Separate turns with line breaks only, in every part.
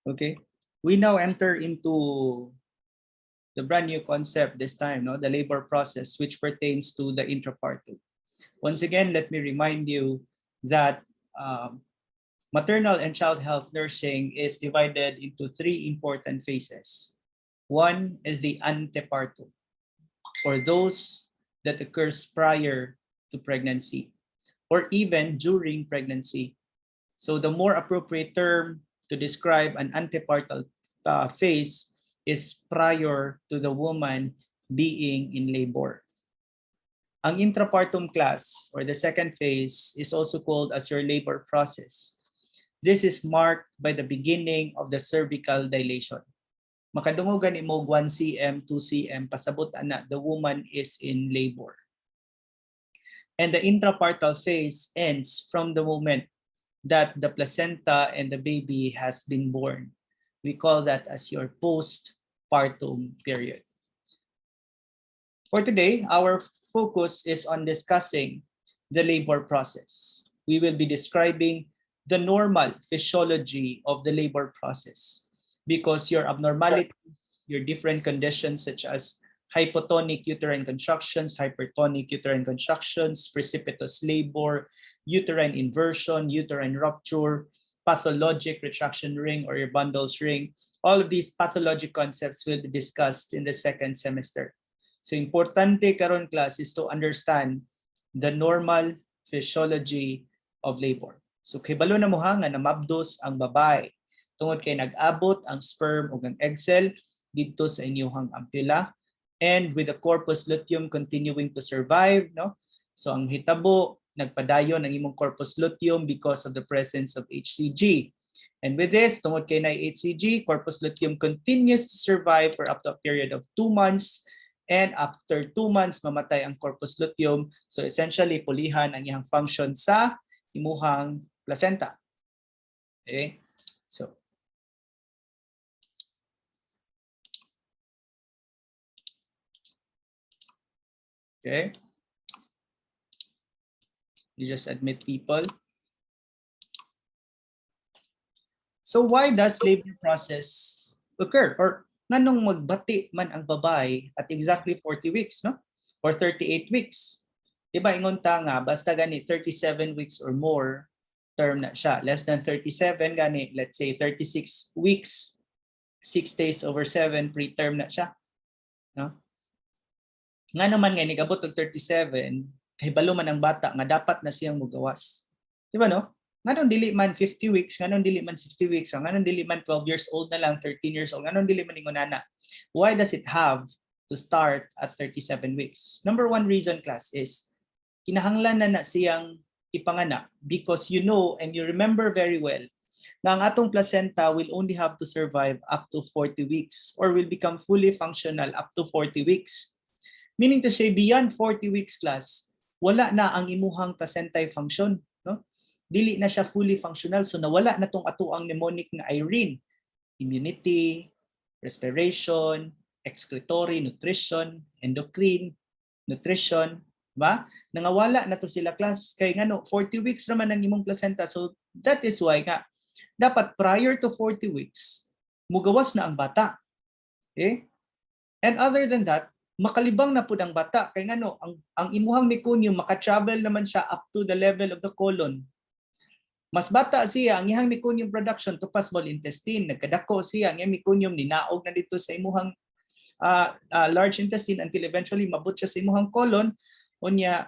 Okay, we now enter into the brand new concept this time, no, the labor process, which pertains to the intrapartum. Once again, let me remind you that maternal and child health nursing is divided into three important phases. One is the antepartum, for those that occurs prior to pregnancy or even during pregnancy. So the more appropriate term to describe an antepartum phase is prior to the woman being in labor. Ang intrapartum class or the second phase is also called as your labor process. This is marked by the beginning of the cervical dilation. Makadungogan imo 1 cm, 2 cm, pasabot ana the woman is in labor. And the intrapartum phase ends from the moment that the placenta and the baby has been born. We call that as your postpartum period. For today, our focus is on discussing the labor process. We will be describing the normal physiology of the labor process because your abnormalities, your different conditions such as hypotonic uterine contractions, hypertonic uterine contractions, precipitous labor, uterine inversion, uterine rupture, pathologic retraction ring or your bundles ring. All of these pathologic concepts will be discussed in the second semester. So importante karon class is to understand the normal physiology of labor. So kibalo na mo nga na mabdos ang babae tungod kay nag-abot ang sperm ug ang egg cell didto sa inyong ampulla and with the corpus luteum continuing to survive, no? So ang hitabo nagpadayon ang imong corpus luteum because of the presence of HCG. And with this, tungod kay na HCG, corpus luteum continues to survive for up to a period of 2 months. And after 2 months, mamatay ang corpus luteum. So essentially, pulihan ang iyang function sa imuhang placenta. Okay? So, okay. You just admit people. So why does labor process occur? Or nganong magbati man ang babae at exactly 40 weeks, no? Or 38 weeks. Diba ingon ta nga basta gani 37 weeks or more term na siya. Less than 37 gani, let's say 36 weeks, 6 days over 7 preterm na siya, no? Nga naman nga nigabot og 37 kay balo man ang bata nga dapat na siyang mugawas. Diba no? Nganong dili man 50 weeks, nganong dili man 60 weeks, nganong dili man 12 years old na lang, 13 years old, nganong dili man ingon ana. Why does it have to start at 37 weeks? Number one reason, class, is kinahanglan na siyang ipanganak because you know and you remember very well na ang atong placenta will only have to survive up to 40 weeks or will become fully functional up to 40 weeks. Meaning to say, beyond 40 weeks, class, wala na ang imuhang placentae function, no? Dili na siya fully functional, so nawala na tong atuang mnemonic na Irene. Immunity, respiration, excretory, nutrition, endocrine, nutrition, ba? Nangawala na to sila, class. Kay ngano 40 weeks naman ang imong placenta. So that is why nga dapat prior to 40 weeks mugawas na ang bata. Okay? And other than that, makalibang na pud ang bata kay ngano ang imuhang meconium maka-travel naman siya up to the level of the colon. Mas bata siya ang iyang meconium production to small intestine, nagkadako siya ang iyang meconium ninaog na dito sa imuhang large intestine until eventually mabot siya sa imuhang colon. Unya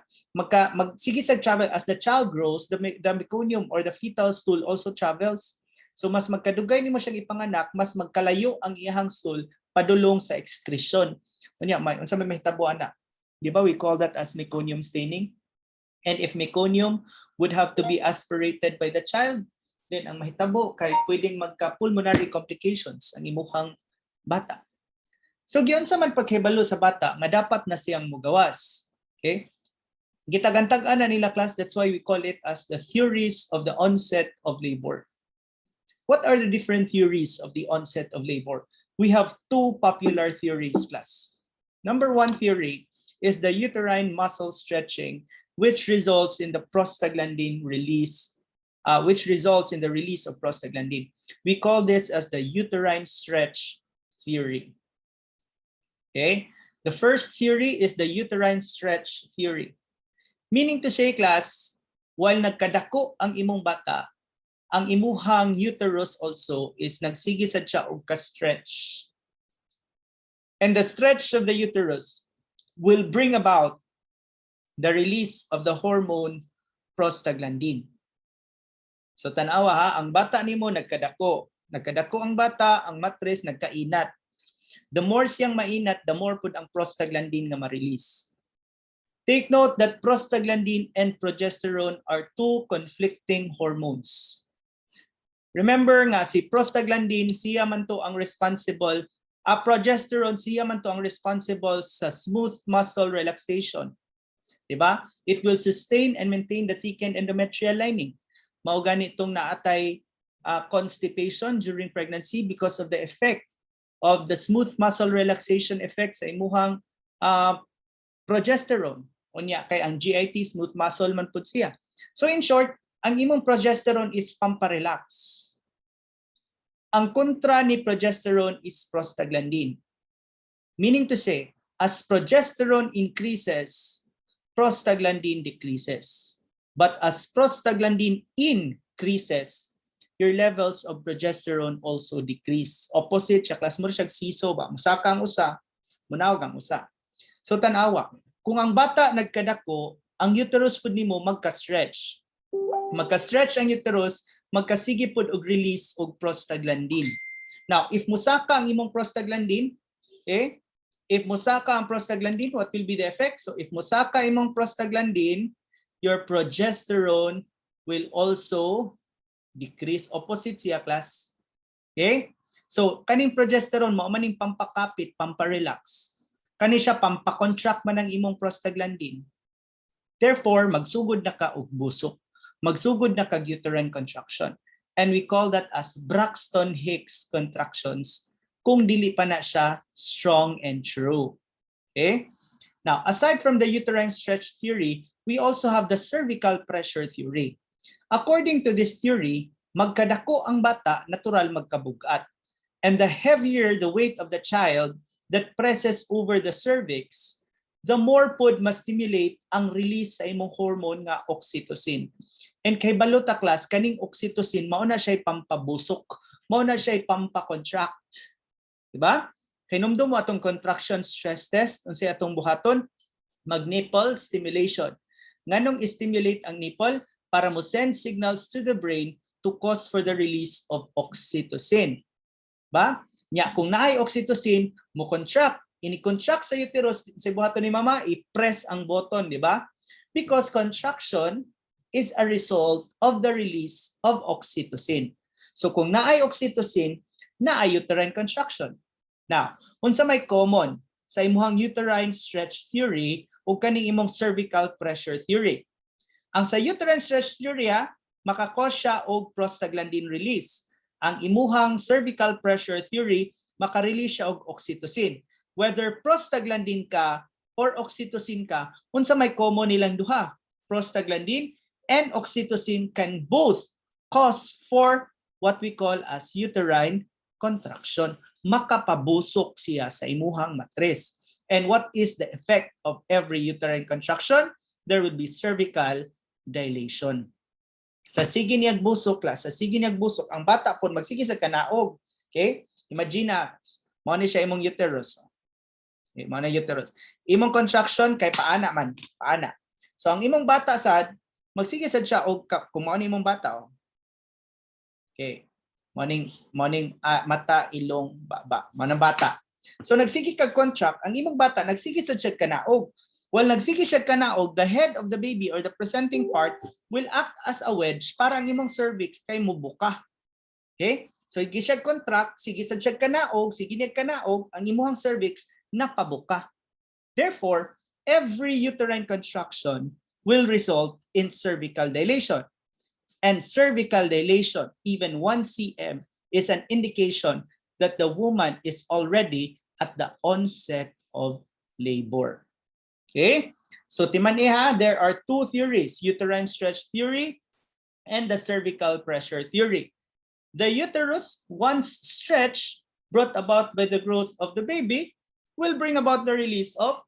sige sa travel as the child grows, the meconium or the fetal stool also travels. So mas magkadugay nimo siyang ipanganak, mas magkalayo ang iyang stool padulong sa excretion. Unya may unsa may mahitabo ana? Di ba we call that as meconium staining? And if meconium would have to be aspirated by the child, then ang mahitabo kay pwedeng magka-pulmonary complications ang imuhang bata. So giyon sa man paghibalo sa bata nga dapat na siyang mugawas. Okay? Gitagantag-an na nila, class, that's why we call it as the theories of the onset of labor. What are the different theories of the onset of labor? We have two popular theories, class. Number one theory is the uterine muscle stretching, which results in the prostaglandin release which results in the release of prostaglandin. We call this as the uterine stretch theory. Okay? The first theory is the uterine stretch theory. Meaning to say, class, while nagkadako ang imong bata, ang imuhang uterus also is nagsigisad siya og ka-stretch. And the stretch of the uterus will bring about the release of the hormone prostaglandin. So tanawa ha, ang bata nimo nagkadako. Nagkadako ang bata, ang matres nagkainat. The more siyang mainat, the more pud ang prostaglandin nga ma-release. Take note that prostaglandin and progesterone are two conflicting hormones. Remember nga si prostaglandin siya man to ang responsible, progesterone siya man to ang responsible sa smooth muscle relaxation. Diba? It will sustain and maintain the thickened endometrial lining. Mao gani itong naatay constipation during pregnancy because of the effect of the smooth muscle relaxation effect sa imuhang progesterone. Unya kay ang GIT smooth muscle man pud siya. So in short, ang imong progesterone is pamparelax. Ang kontra ni progesterone is prostaglandin. Meaning to say, as progesterone increases, prostaglandin decreases. But as prostaglandin increases, your levels of progesterone also decrease. Opposite siya, class mo siya siso ba? Musaka ang usa, munawag ang usa. So tanawa, kung ang bata nagkadako, ang uterus pud nimo magka-stretch. Magka-stretch ang uterus, magkasige pud og release og prostaglandin. Now, if musaka ang imong prostaglandin, okay? If musaka ang prostaglandin, what will be the effect? So if musaka imong prostaglandin, your progesterone will also decrease. Opposite siya, class. Okay? So kaning progesterone mao maning pampakapit, pamparelax. Kani siya pampakontract man ang imong prostaglandin. Therefore, magsugod na ka og busok. Magsugod na kag uterine contraction. And we call that as Braxton Hicks contractions kung dili pa na siya strong and true. Okay? Now, aside from the uterine stretch theory, we also have the cervical pressure theory. According to this theory, magkadako ang bata, natural magkabugat. And the heavier the weight of the child that presses over the cervix, the more pod ma-stimulate ang release sa imong hormone nga oxytocin. And kay balota class, kaning oxytocin, mao na siya pampabusok, mao na siya pampacontract. Diba? Kay numdum mo atong contraction stress test, unsay atong buhaton, mag-nipple stimulation. Nganong stimulate ang nipple para mo send signals to the brain to cause for the release of oxytocin. Ba? Nya kung naay oxytocin, mo contract, ini-contract sa uterus sa buhaton ni mama, i-press ang button, di ba? Because contraction is a result of the release of oxytocin. So kung naay oxytocin, naay uterine contraction. Now, unsa may common sa imuhang uterine stretch theory o kaning imong cervical pressure theory? Ang sa uterine stretch theory, makakos siya og prostaglandin release. Ang imuhang cervical pressure theory, makarelease siya og oxytocin. Whether prostaglandin ka or oxytocin ka, unsa may common nilang duha? Prostaglandin and oxytocin can both cause for what we call as uterine contraction. Makapabusok siya sa imuhang matres. And what is the effect of every uterine contraction? There will be cervical dilation. Sa sige niyag busok, sa sige niyag busok, ang bata po magsige sa kanaog. Okay? Imagine na, mao ni siya imong uterus. Okay, mao na uterus. Imong contraction kay paana man, paana. So ang imong bata sad, magsige sad siya og kung mao ni imong bata. Okay. Morning mata, ilong, baba, manang bata. So nagsige kag contract, ang imong bata nagsige sad siya kanaog. While nagsige siya kanaog, the head of the baby or the presenting part will act as a wedge para ang imong cervix kay mubuka. Okay? So igi siya contract, sige sad siya kanaog, sige niya kanaog, ang imong cervix napabuka. Therefore, every uterine contraction will result in cervical dilation. And cervical dilation, even 1 cm, is an indication that the woman is already at the onset of labor. Okay? So timan there are two theories, uterine stretch theory and the cervical pressure theory. The uterus, once stretched, brought about by the growth of the baby, will bring about the release of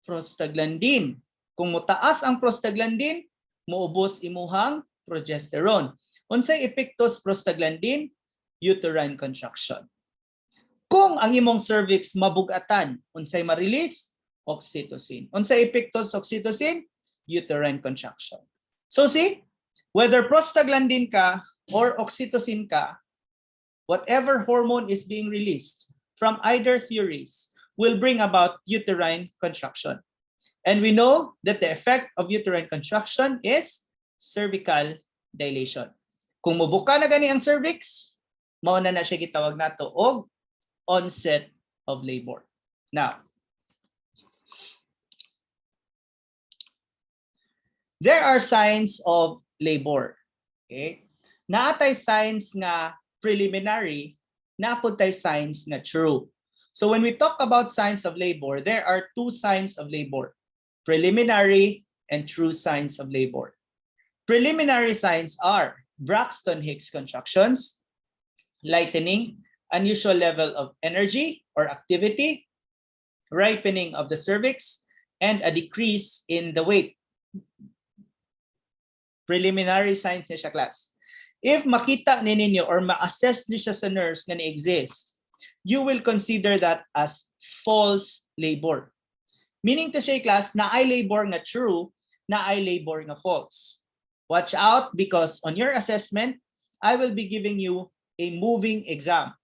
prostaglandin. Kung mutaas ang prostaglandin, muubos imuhang progesterone. Unsay epektos prostaglandin? Uterine contraction. Kung ang imong cervix mabugatan, unsay ma-release? Oxytocin. Unsay epektos oxytocin? Uterine contraction. So see, whether prostaglandin ka or oxytocin ka, whatever hormone is being released from either theories will bring about uterine contraction. And we know that the effect of uterine contraction is cervical dilation. Kung mubuka na gani ang cervix, mao na siya gitawag nato og onset of labor. Now, there are signs of labor. Okay? Naatay signs nga preliminary, naputay signs nga true. So when we talk about signs of labor, there are two signs of labor: preliminary and true signs of labor. Preliminary signs are Braxton Hicks contractions, lightening, unusual level of energy or activity, ripening of the cervix, and a decrease in the weight. Preliminary signs niya siya, class. If makita ninyo or ma-assess niyo siya sa nurse nga ni-exist, you will consider that as false labor. Meaning to say, class, na ay labor nga true, na ay labor nga false. Watch out, because on your assessment, I will be giving you a moving exam,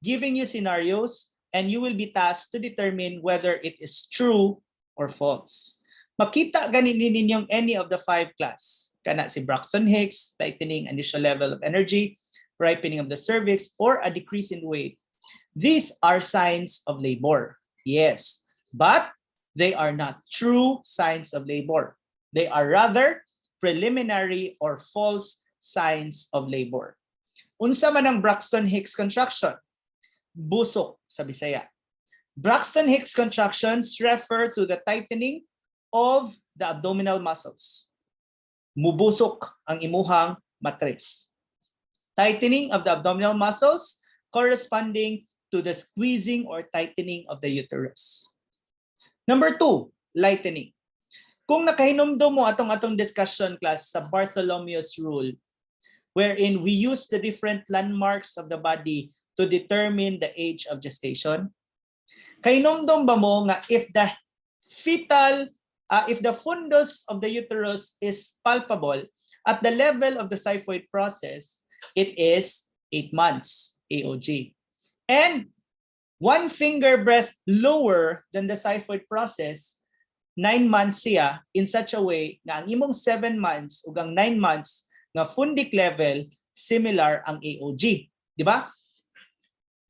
giving you scenarios, and you will be tasked to determine whether it is true or false. Makita ganin ninyong any of the five class. Kana si Braxton Hicks, lightening, initial level of energy, ripening of the cervix, or a decrease in weight. These are signs of labor. Yes, but they are not true signs of labor. They are rather preliminary or false signs of labor. Unsa man ang Braxton Hicks contraction? Busok sa Bisaya. Braxton Hicks contractions refer to the tightening of the abdominal muscles. Mubusok ang imuhang matres. Tightening of the abdominal muscles corresponding to the squeezing or tightening of the uterus. Number 2, lightening. Kung nakahinumdum mo atong discussion, class, sa Bartholomew's rule, wherein we use the different landmarks of the body to determine the age of gestation, kahinumdum ba mo nga if the fundus of the uterus is palpable at the level of the xiphoid process, it is 8 months AOG. And 1 finger breadth lower than the xiphoid process, 9 months siya, in such a way na ang imong 7 months ug ang 9 months nga fundic level similar ang AOG, di ba?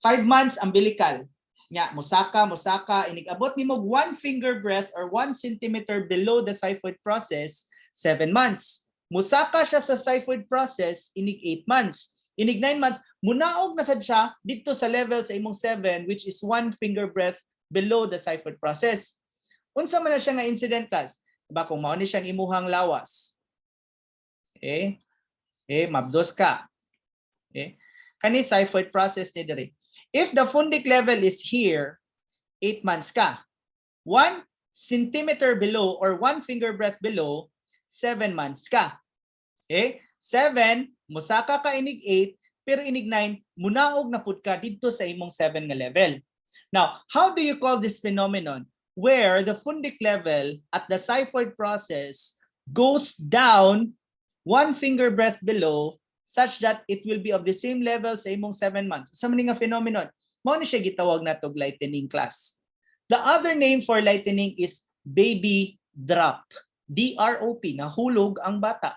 5 months umbilical. Nya musaka inigabot nimo 1 finger breadth or 1 centimeter below the xiphoid process, 7 months. Musaka siya sa xiphoid process, inig 8 months. Inig 9 months, munaog na sad siya dito sa level sa imong 7, which is 1 finger breadth below the xiphoid process. Unsa man na siya nga incident, class? Diba, kung mao ni siyang imuhang lawas. Mabdos ka. Kani xiphoid process ni diri. If the fundic level is here, 8 months ka. 1 centimeter below or 1 finger breadth below, 7 months ka. 7, musaka ka inig 8, pero inig 9, munaog na pud ka dito sa imong 7 nga level. Now, how do you call this phenomenon where the fundic level at the xiphoid process goes down 1 finger breadth below such that it will be of the same level sa imong 7 months? Sa man nga phenomenon, mao ni siya gitawag natog lightening, class. The other name for lightening is baby drop. DROP, nahulog ang bata.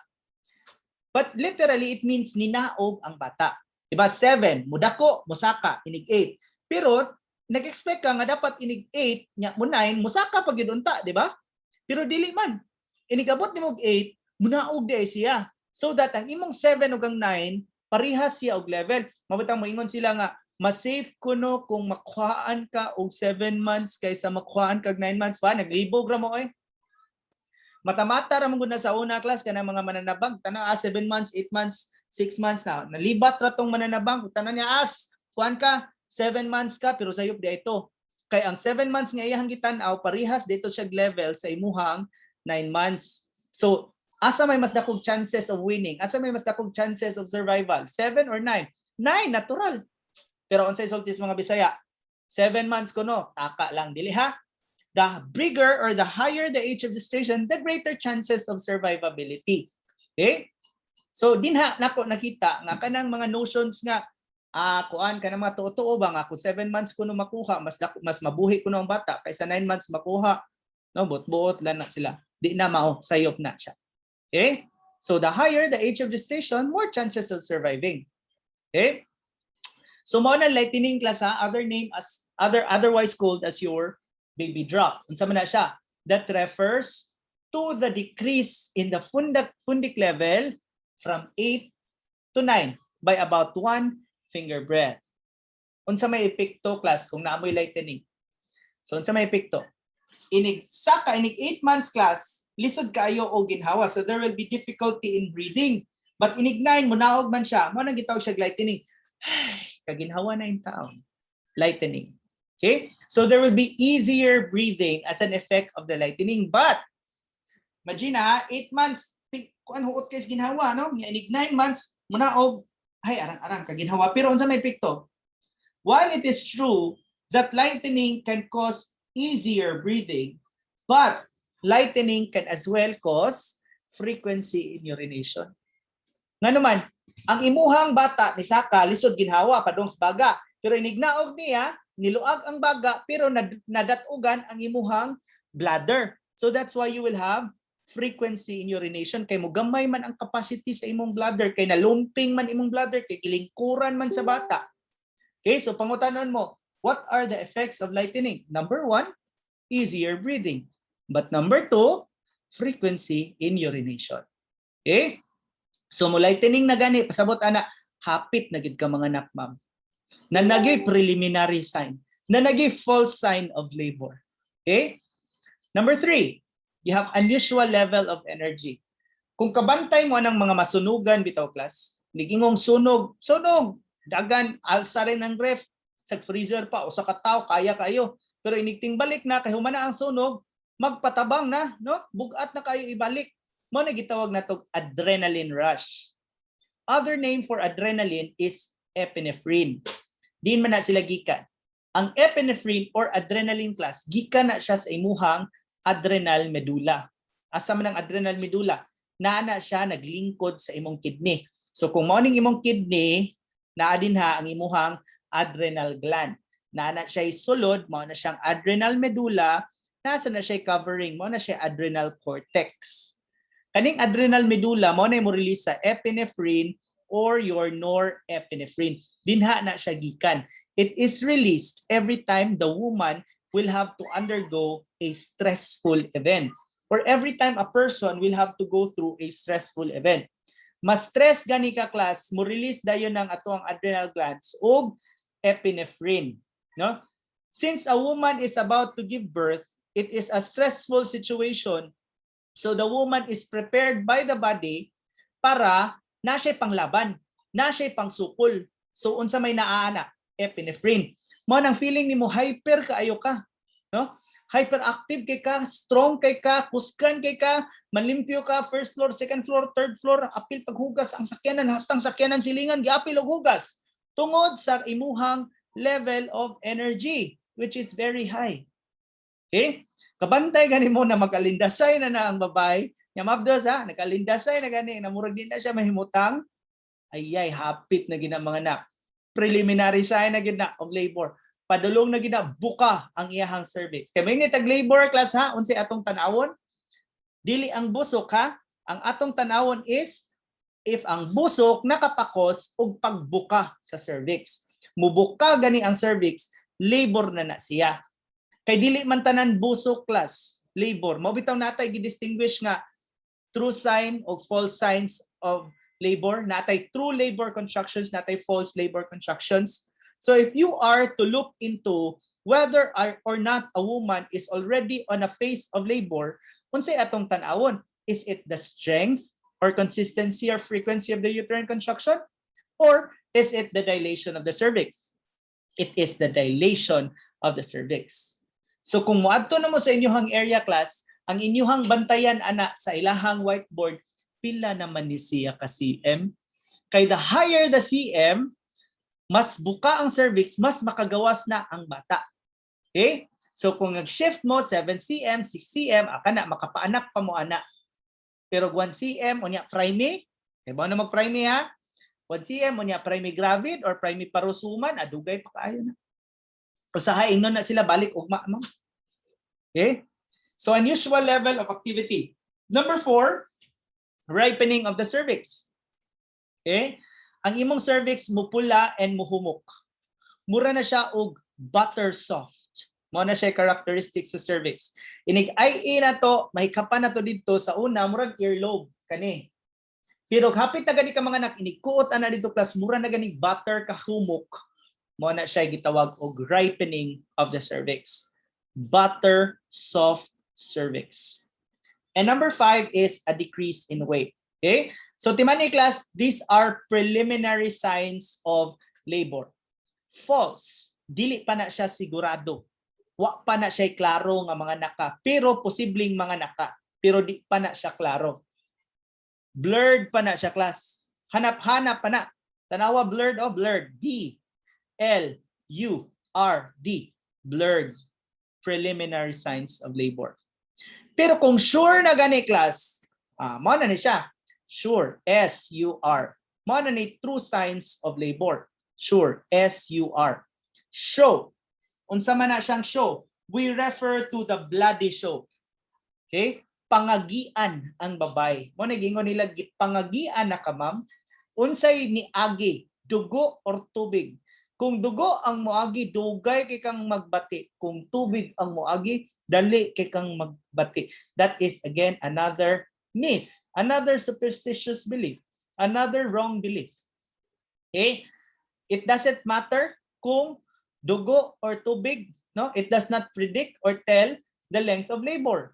But literally, it means ninaog ang bata. Diba? 7, mudako, musaka, inig 8. Pero, nag-expect ka nga dapat inig 8, nya mo 9, musaka pag yunta, diba? Pero dili man. Inigabot ni mo 8, munaog di siya. So that ang imong 7 ug ang 9, parihas siya og level. Mabutang moingon sila nga, mas safe kuno kung makuhaan ka og 7 months kaysa makuhaan kag 9 months. Pa, naglibog ra mo . Mata-mata ra man gud na sa una class kanang mga mananabang tanang 7 months, 8 months, 6 months na nalibat ra tong mananabang tanan niya kuan ka 7 months ka pero sayop di ito. Kay ang 7 months nga iyang gitan-aw parihas dito siya level sa imuhang 9 months. So asa may mas dakong chances of winning? Asa may mas dakong chances of survival? 7 or 9? 9 natural. Pero unsay sultis mga Bisaya? 7 months kuno, taka lang dili ha. The bigger or the higher the age of gestation, the greater chances of survivability. Okay? So dinha nako nakita nga kanang mga notions nga kuan kanang mga tuo ba nga kung 7 months kuno makuha, mas mabuhi kuno ang bata kaysa 9 months makuha. No, buot-buot lang na sila. Di na mao, sayop na siya. Okay? So the higher the age of gestation, more chances of surviving. Okay? So mo na lightning class ha, otherwise called as your baby drop. Unsa man na siya? That refers to the decrease in the fundic level from 8 to 9 by about 1 finger breadth. Unsa may epekto class kung naamoy lightning? So unsa may epekto? Inig 8 months class, lisod kaayo o ginhawa. So there will be difficulty in breathing. But inig 9 munaog man siya, mo nang gitawag siya lightning. Kaginhawa na yung taon. Lightning. Okay? So there will be easier breathing as an effect of the lightning. But imagine 8 months kuan huot kay ginhawa no? Inig 9 months munaog ay arang-arang kaginhawa pero unsa may epekto? While it is true that lightning can cause easier breathing, but lightning can as well cause frequency in urination. Nga naman, ang imuhang bata ni Saka lisod ginhawa padung sa baga, pero inignaog niya niluag ang baga pero nadatugan ang imuhang bladder. So that's why you will have frequency in urination kay mugamay man ang capacity sa imong bladder kay nalumping man imong bladder kay kilingkuran man sa bata. Okay, so pangutanon mo, what are the effects of lightning? Number 1, easier breathing. But number 2, frequency in urination. Okay? So mo lightning na gani, pasabot ana, hapit na gid ka mga anak ma'am. Na nagay preliminary sign, na nagay false sign of labor. Okay? Number 3, you have unusual level of energy. Kung kabantay mo ng mga masunugan bitaw class, nigingong sunog, dagan, alsa rin ang ref, sa freezer pa, o sa kataw, kaya kayo. Pero inigting balik na, kay humana ang sunog, magpatabang na, no? Bugat na kayo ibalik. Mo na gitawag na to adrenaline rush. Other name for adrenaline is epinephrine. Din man na sila gikan. Ang epinephrine or adrenaline class, gikan na siya sa imuhang adrenal medulla. Asa man ang adrenal medulla? Naa siya naglingkod sa imong kidney. So kung morning imong kidney, naa din ha ang imuhang adrenal gland. Naa siya sulod, mao na siyang adrenal medulla, nasa na siya covering, mao na siya adrenal cortex. Kaning adrenal medulla mo na mo release sa epinephrine or your norepinephrine. Dinha na siya gikan. It is released every time the woman will have to undergo a stressful event, or every time a person will have to go through a stressful event. Mas stress gani ka class, mo release dayon ng atong adrenal glands o epinephrine, no? Since a woman is about to give birth, it is a stressful situation. So the woman is prepared by the body para na siya panglaban, na siya pangsukol. So unsa may naana? Epinephrine. Mo nang feeling nimo hyper kaayo ka, no? Hyperactive kay ka, strong kay ka, kuskan kay ka, malimpyo ka, first floor, second floor, third floor, apil paghugas ang sakyanan, hastang sakyanan silingan, giapil og hugas. Tungod sa imuhang level of energy, which is very high. Okay? Kabantay gani mo na magalindasay na ang babae, nya mabdos ha, nagalindasay na gani, namurag din na siya mahimutang, ayay, hapit na gina mga anak. Preliminary sign na gina of labor. Padulong na gina, buka ang iyahang cervix. Kaya may tag labor class ha, unsay atong tanawon? Dili ang busok ha, ang atong tanawon is if ang busok nakapakos og pagbuka sa cervix. Mubuka gani ang cervix, labor na siya. Kay dili man tanan busok class, labor. Mao bitaw natay gidistinguish nga true sign o false signs of labor. Natay true labor contractions, natay false labor contractions. So if you are to look into whether or not a woman is already on a phase of labor, Unsay atong tan-awon? Is it the strength or consistency or frequency of the uterine contraction? Or is it the dilation of the cervix? It is the dilation of the cervix. So kung moadto na mo sa inyong area class, ang inyong bantayan ana sa ilahang whiteboard, pila naman ni siya ka cm? Kay the higher the cm, mas buka ang cervix, mas makagawas na ang bata. Okay? So kung nag-shift mo 7 cm, 6 cm, aka na makapaanak pa mo ana. Pero 1 cm unya prime, kay ba na mag-prime ha? 1 cm unya prime gravid or prime parusuman, adugay pa kaayo na. Usahay ingnon na sila balik ugma ma'am. Okay? So unusual level of activity. Number 4, ripening of the cervix. Okay? Ang imong cervix mupula and muhumok. Mura na siya og butter soft. Mao na siya characteristics sa cervix. Inig IE na to, mahikapan na to dito sa una murag earlobe kani. Pero hapit na gani ka mga anak, inikuot ana dito class, mura na gani butter kahumok. Mao na siya gitawag og ripening of the cervix. Butter soft cervix. And number 5 is a decrease in weight. Okay? So timani class, these are preliminary signs of labor. False. Dili pa na siya sigurado. Wa pa na siya klaro nga mga naka, pero posibleng mga naka, pero di pa na siya klaro. Blurred pa na siya class. Hanap-hanap pa na. Tanawa blurred o blurred. B-L-U-R-D. Blurred. Preliminary signs of labor. Pero kung sure na gani class, mao na ni siya. Sure. S-U-R. Mao na ni true signs of labor. Sure. S-U-R. Show. Unsa man na siyang show? We refer to the bloody show. Okay? Pangagian ang babay. Mo nagingon nila pangagian na ka ma'am. Unsay ni agi, dugo or tubig? Kung dugo ang moagi, dugay kay kang magbati. Kung tubig ang moagi, dali kay kang magbati. That is again another myth, another superstitious belief, another wrong belief. Okay? It doesn't matter kung dugo or tubig, no? It does not predict or tell the length of labor.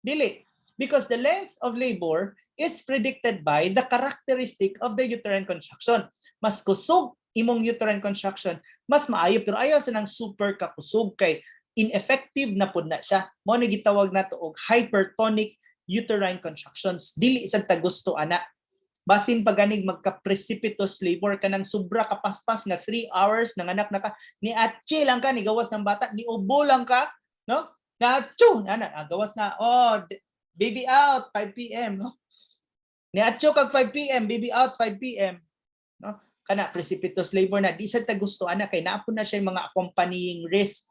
Dili. Because the length of labor is predicted by the characteristic of the uterine contraction. Mas kusog imong uterine contraction, mas maayo, pero ayaw sa nang super kakusog kay ineffective na pud na siya. Mao ni gitawag nato og hypertonic uterine contractions. Dili sa tagusto ana. Basin paganig magka-precipitous labor ka ng sobra kapaspas nga 3 hours nanganak na ka, ni atchi lang ka, ni gawas ng bata, ni ubo lang ka, no? Na atcho, gawas na, baby out 5 p.m. no? Ni atcho kag 5 p.m, baby out 5 p.m. no? Kana precipitous labor na di sa tagusto ana kay naapon na siya mga accompanying risk,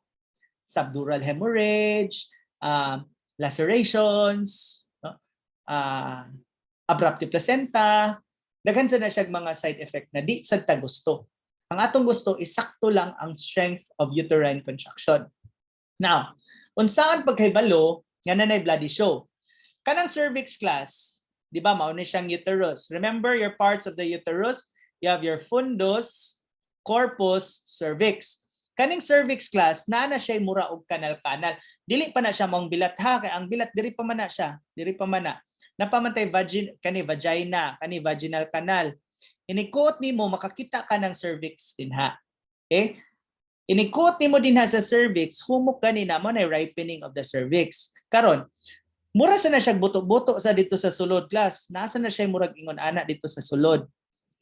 subdural hemorrhage, lacerations, no? Abruptive placenta, daghan sa na siya mga side effect na di sa tagusto. Ang atong gusto is sakto lang ang strength of uterine contraction. Now, unsaan pagkahibalo nga nanay bloody show? Kanang cervix class, di ba mao ni siyang uterus. Remember your parts of the uterus, you have your fundus, corpus, cervix. Kaning cervix class na siya mura og kanal-kanal. Dili pa na siya mong bilat ha, kay ang bilat diri pa man na siya, diri pa man na. Napamantay vagina, kani vaginal canal. Inikot nimo makakita ka ng cervix dinha. Okay? Inikot nimo dinha sa cervix, humok kanina mo na ripening of the cervix. Karon, mura sa na siya buto-buto sa dito sa sulod class. Nasa na siya murag ingon ana dito sa sulod.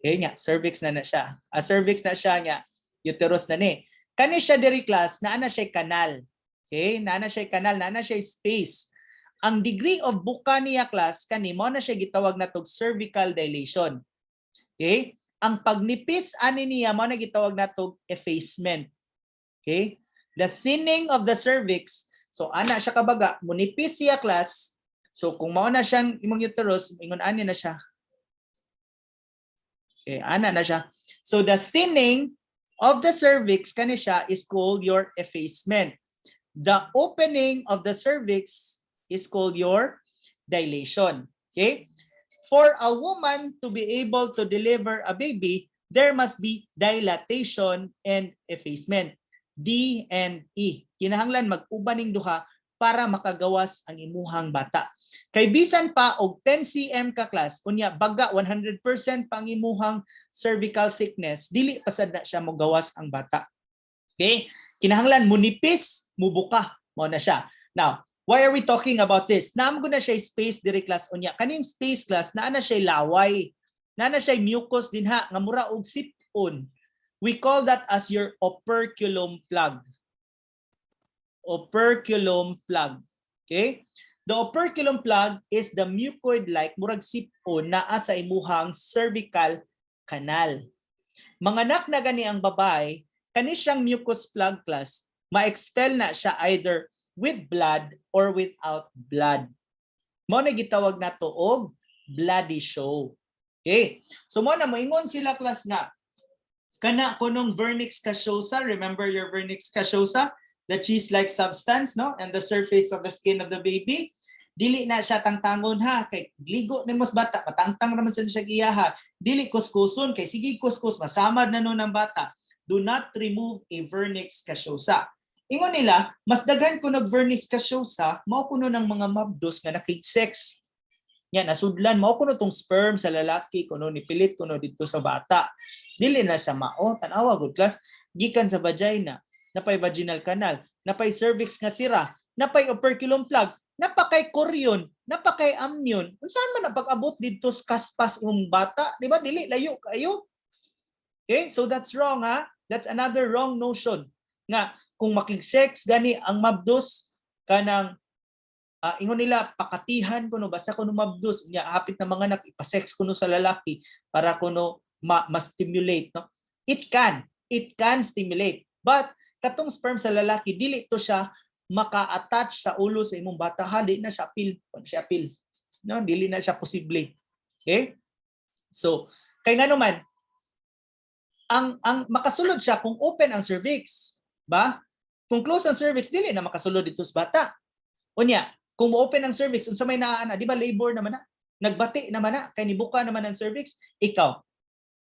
Okay nya, cervix na siya. Cervix na siya nya, uterus na ni. Kani siya diri class, naa na siya kanal. Okay? Naa na siya kanal, naa na siya space. Ang degree of buka niya class kani mo na siya gitawag natog cervical dilation. Okay? Ang pagnipis ani niya mo na gitawag natog effacement. Okay? The thinning of the cervix, so ana siya kabaga, munipis siya class. So kung mao na siyang imong uterus, ingon ani na siya. Okay, ana na siya. So the thinning of the cervix kani siya is called your effacement. The opening of the cervix is called your dilation. Okay? For a woman to be able to deliver a baby, there must be dilatation and effacement. D and E. Kinahanglan mag-uban ning duha para makagawas ang imuhang bata. Kay bisan pa og 10 cm ka class, unya baga 100% pa ang imuhang cervical thickness, dili pasad na siya mogawas ang bata. Okay? Kinahanglan munipis, mubuka, mo na siya. Now, why are we talking about this? Naamgo na siya space diri class unya. Kaning space class naa na siya laway. Naa na siya mucus dinha nga mura og sipon. We call that as your operculum plug. Operculum plug. Okay? The operculum plug is the mucoid-like murag sipon naa sa imuhang cervical canal. Manganak na gani ang babae, kani siyang mucus plug class, ma-expel na siya either with blood or without blood. Mo na gitawag nato og bloody show. Okay? So mo na moingon sila class nga kana kunong vernix caseosa, remember your vernix caseosa? The cheese-like substance, no, and the surface of the skin of the baby, dili na siya tangtangon ha, kay ligo ni mas bata, matangtang naman sa siya giyaha, dili kuskuson, kay sige kuskus, masamad na nun ang bata. Do not remove a vernix caseosa. Ingon nila, mas daghan ko nag-vernix caseosa, mao kuno ng mga mabdos nga nakig-sex. Yan, nasudlan, mao kuno tong sperm sa lalaki, kuno nipilit kuno dito sa bata. Dili na siya mao, tanawa good class, gikan sa vagina, napay vaginal canal, napay cervix nga sira, napay operculum plug, napakay chorion, napakay amnion. Saan man napag-abot dito sa kaspas ng bata? Di ba? Dili, layo kayo. Okay? So that's wrong ha? That's another wrong notion. Nga, kung makig-sex, gani ang mabdos, kanang, ingon nila, pakatihan kuno basta kuno mabdos, niya, hapit na mga anak, ipasex kuno sa lalaki para kuno ma-stimulate. No? It can stimulate. But, katong sperm sa lalaki, dili to siya maka-attach sa ulo sa imong bata, di na siya appeal. No, dili na siya posible. Okay? So, kay ngano man ang makasulod siya kung open ang cervix, ba? Kung close ang cervix, dili na makasulod dito sa bata. Unya, kung open ang cervix, unsa may naa, di ba labor naman na? Nagbati naman na, kay nibuka naman ang cervix, ikaw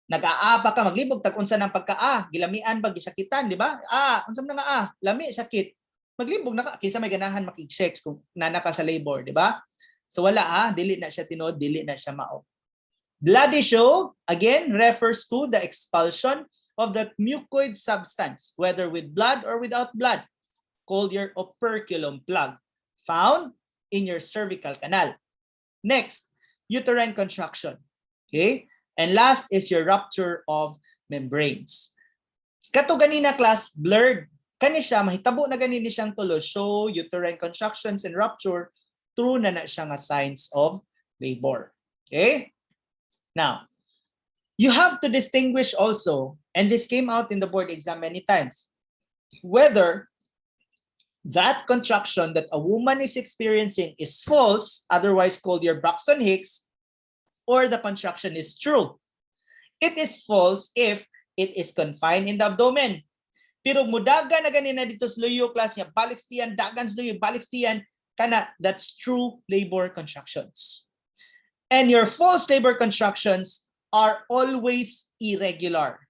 nag-aa pa ka maglibog tag unsa nang pagka gilamian ba gisakitan, di ba? Unsa man nga lami sakit. Maglibog na ka kinsa may ganahan makig-sex kung nana ka sa labor, di ba? So wala dili na siya tinuod, dili na siya mao. Bloody show again refers to the expulsion of the mucoid substance whether with blood or without blood, called your operculum plug, found in your cervical canal. Next, uterine contraction. Okay? And last is your rupture of membranes. Kato ganina class, blurred. Kani siya, mahitabo na ganini siyang tulo. Show uterine contractions and rupture, true na siya nga signs of labor. Okay? Now, you have to distinguish also, and this came out in the board exam many times, whether that contraction that a woman is experiencing is false, otherwise called your Braxton Hicks, or the contraction is true. It is false if it is confined in the abdomen. Pero mudaga na ganina dito sa luyo class niya, balikstian, dagan sa luyo, balikstian, kana, that's true labor contractions. And your false labor contractions are always irregular.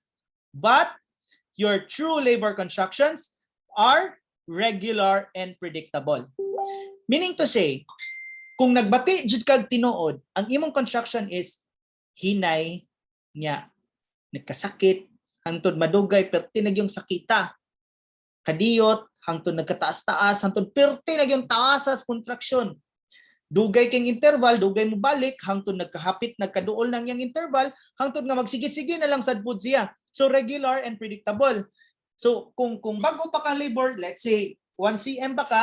But your true labor contractions are regular and predictable. Meaning to say, kung nagbati jud kag tinuod, ang imong contraction is hinay niya, nagkasakit, hangtod madugay perti nagyong sakita. Kadiyot, hangtod nagkataas-taas, hangtod perti nagyong taasas contraction. Dugay king interval, dugay mo balik, hangtod nagkahapit, nagkaduol nang yang interval, hangtod nga magsige-sige na lang sad pud siya. So regular and predictable. So kung bago pa ka labor, let's say 1 cm pa ka,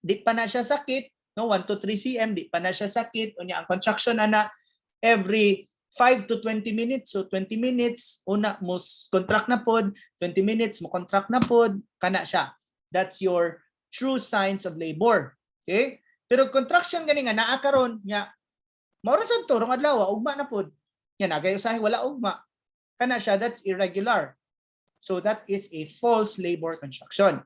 di pa na siya sakit, no, 1 to 3 cm, di pa na siya sakit. Unya ang contraction ana every 5 to 20 minutes. So 20 minutes, una mo contract na pod, 20 minutes mo contract na pod, kana siya. That's your true signs of labor. Okay? Pero contraction gani nga naa karon nya maura sad to rong adlaw ugma na pod. Nya nagay usahay wala ugma. Kana siya, that's irregular. So that is a false labor contraction.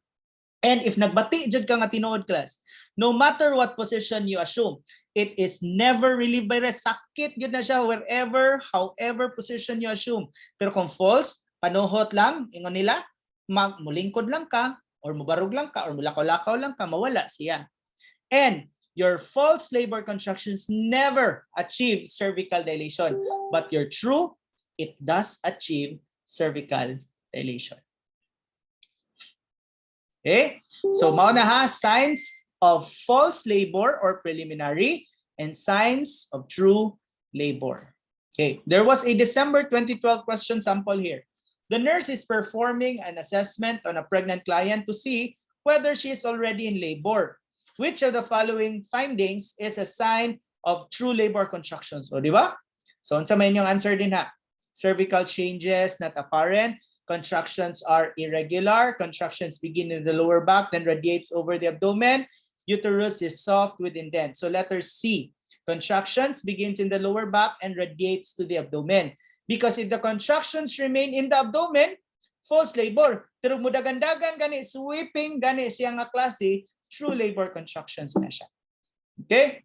And if nagbati jud ka nga tinuod class, no matter what position you assume, it is never relieved by rest. Sakit jud na siya wherever, however position you assume. Pero kung false, panuhot lang, ingon nila, mulingkod lang ka, or mubarog lang ka or mulakaw-lakaw lang ka, mawala siya. And your false labor contractions never achieve cervical dilation, but your true, it does achieve cervical dilation. Okay? So mao na ha, signs of false labor or preliminary and signs of true labor. Okay, there was a December 2012 question sample here. The nurse is performing an assessment on a pregnant client to see whether she is already in labor. Which of the following findings is a sign of true labor contractions? O, di ba? So, unsa may inyong answer din ha? Cervical changes not apparent. Contractions are irregular. Contractions begin in the lower back, then radiates over the abdomen. Uterus is soft with indent. So letter C. Contractions begins in the lower back and radiates to the abdomen. Because if the contractions remain in the abdomen, false labor. Pero mudagandagan gani, sweeping gani siya nga klase, true labor contractions na siya. Okay?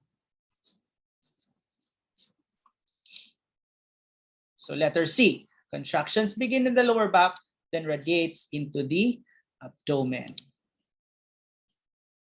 So letter C. Contractions begin in the lower back, then radiates into the abdomen.